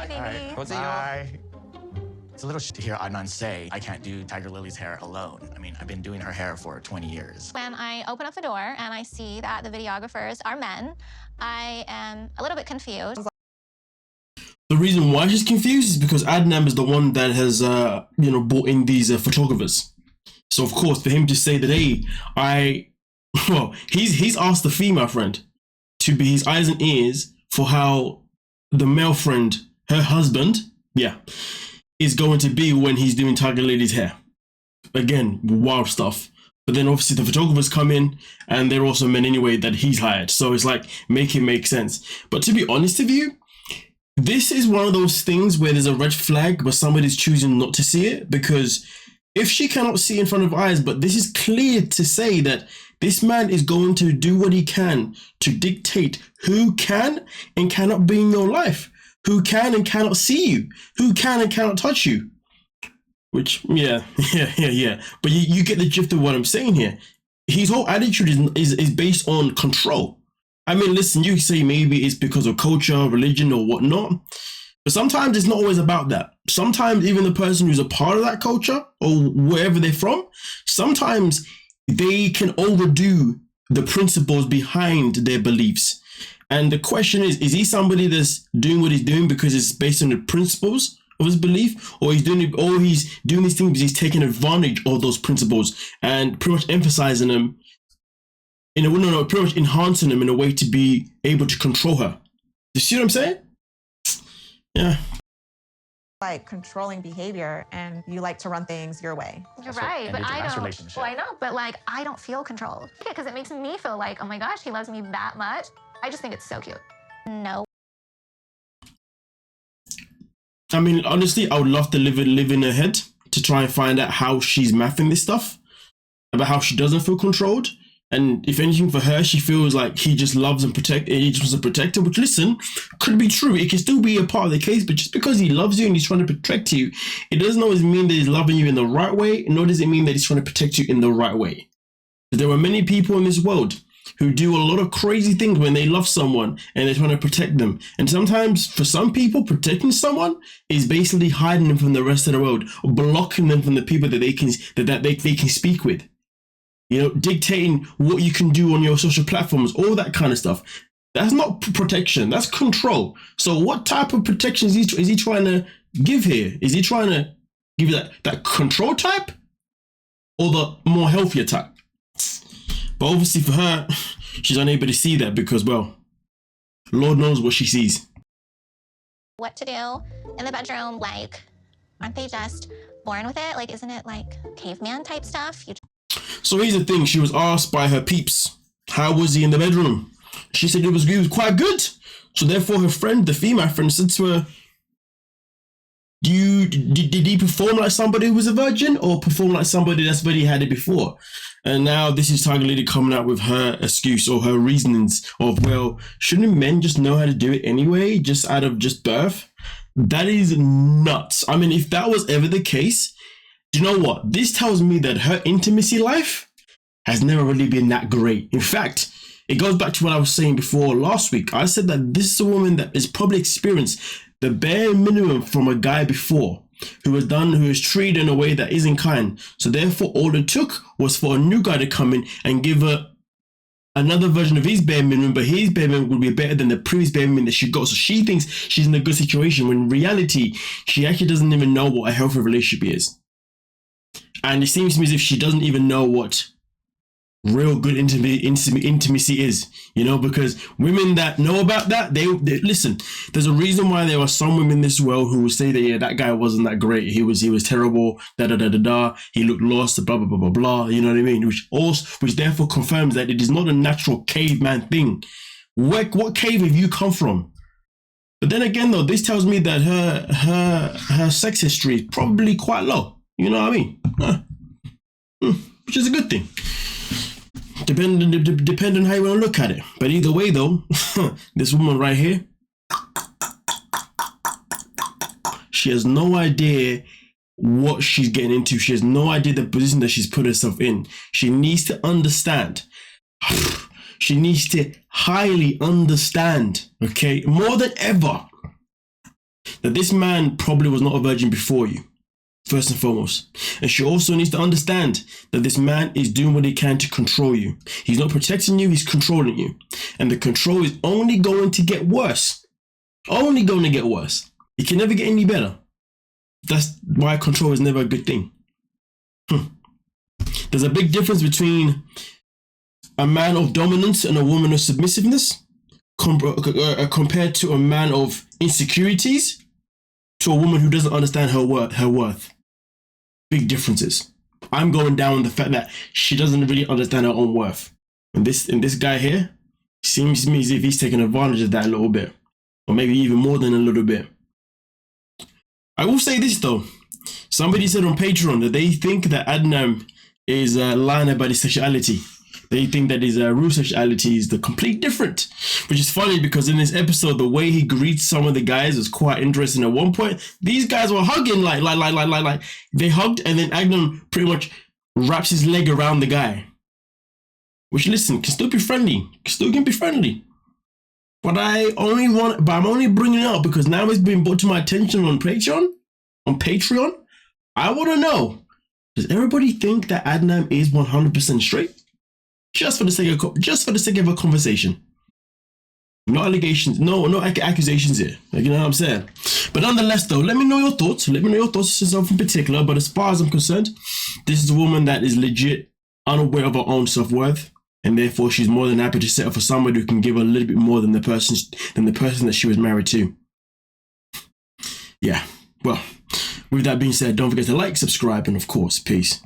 Bye, baby. Bye. It's a little shit to hear Adnan say, I can't do Tigerlily's hair alone. I mean, I've been doing her hair for 20 years. When I open up the door and I see that the videographers are men, I am a little bit confused. The reason why she's confused is because Adnan is the one that has, brought in these photographers. So of course, for him to say that, hey, he's asked the female friend to be his eyes and ears for how the male friend, her husband, is going to be when he's doing Tigerlily's hair. Again, wild stuff. But then obviously the photographers come in and they're also men anyway that he's hired. So it's like, make it make sense. But to be honest with you, this is one of those things where there's a red flag, but somebody's choosing not to see it, because if she cannot see in front of eyes, but this is clear to say that this man is going to do what he can to dictate who can and cannot be in your life, who can and cannot see you, who can and cannot touch you. Which, yeah. But you get the gist of what I'm saying here. His whole attitude is based on control. I mean, listen, you say maybe it's because of culture, religion, or whatnot, but sometimes it's not always about that. Sometimes even the person who's a part of that culture or wherever they're from, sometimes they can overdo the principles behind their beliefs. And the question is he somebody that's doing what he's doing because it's based on the principles of his belief, or he's doing these things because he's taking advantage of those principles and pretty much emphasizing them pretty much enhancing them in a way to be able to control her. You see what I'm saying? Yeah. Like controlling behavior, and you like to run things your way. You're right, but I don't. Well, I know, but like I don't feel controlled. Yeah, because it makes me feel like, oh my gosh, he loves me that much. I just think it's so cute. No. I mean, honestly, I would love to live in her head to try and find out how she's mathing this stuff, about how she doesn't feel controlled. And if anything, for her, she feels like he just loves and he just wants to protect her, which, listen, could be true. It can still be a part of the case, but just because he loves you and he's trying to protect you, it doesn't always mean that he's loving you in the right way, nor does it mean that he's trying to protect you in the right way. There are many people in this world who do a lot of crazy things when they love someone and they're trying to protect them. And sometimes, for some people, protecting someone is basically hiding them from the rest of the world, or blocking them from the people that they can speak with. Dictating what you can do on your social platforms, all that kind of stuff. That's not protection, that's control. So what type of protection is he trying to give here? Is he trying to give you that control type, or the more healthier type? But obviously for her, she's unable to see that because, well, Lord knows what she sees. What to do in the bedroom, like, aren't they just born with it? Like, isn't it like caveman type stuff? So here's the thing, she was asked by her peeps, how was he in the bedroom? She said it was quite good. So therefore her friend, the female friend, said to her, did he perform like somebody who was a virgin, or perform like somebody that's already had it before? And now this is Tigerlily coming out with her excuse or her reasonings of, well, shouldn't men just know how to do it anyway, just out of just birth? That is nuts. I mean, if that was ever the case, do you know what? This tells me that her intimacy life has never really been that great. In fact, it goes back to what I was saying before last week. I said that this is a woman that has probably experienced the bare minimum from a guy before who has treated in a way that isn't kind. So therefore, all it took was for a new guy to come in and give her another version of his bare minimum, but his bare minimum would be better than the previous bare minimum that she got. So she thinks she's in a good situation, when in reality, she actually doesn't even know what a healthy relationship is. And it seems to me as if she doesn't even know what real good intimacy is, because women that know about that, they listen, there's a reason why there are some women in this world who will say that, that guy wasn't that great, he was terrible, he looked lost, blah, blah, blah, blah, blah, you know what I mean? Which therefore confirms that it is not a natural caveman thing. What cave have you come from? But then again, though, this tells me that her sex history is probably quite low. You know what I mean? Which is a good thing. Depending on how you want to look at it. But either way, though, this woman right here, she has no idea what she's getting into. She has no idea the position that she's put herself in. She needs to understand. She needs to highly understand, okay, more than ever, that this man probably was not a virgin before you, first and foremost. And she also needs to understand that this man is doing what he can to control you. He's not protecting you, he's controlling you. And the control is only going to get worse. Only going to get worse. It can never get any better. That's why control is never a good thing. There's a big difference between a man of dominance and a woman of submissiveness compared to a man of insecurities to a woman who doesn't understand her worth. Big differences. I'm going down on the fact that she doesn't really understand her own worth. And this guy here seems to me as if he's taking advantage of that a little bit. Or maybe even more than a little bit. I will say this though. Somebody said on Patreon that they think that Adnan is lying about his sexuality. They think that his real sexuality is the complete different. Which is funny because in this episode, the way he greets some of the guys was quite interesting. At one point, these guys were hugging like. They hugged and then Adnan pretty much wraps his leg around the guy. Which, listen, can still be friendly. Can be friendly. But I'm only bringing it up because now it's been brought to my attention on Patreon. I want to know, does everybody think that Adnan is 100% straight? Just for the sake of a conversation. No allegations, no accusations here. Like, you know what I'm saying? But nonetheless, though, let me know your thoughts. Let me know your thoughts on something in particular. But as far as I'm concerned, this is a woman that is legit unaware of her own self-worth. And therefore, she's more than happy to settle for somebody who can give her a little bit more than the person that she was married to. Yeah. Well, with that being said, don't forget to like, subscribe, and of course, peace.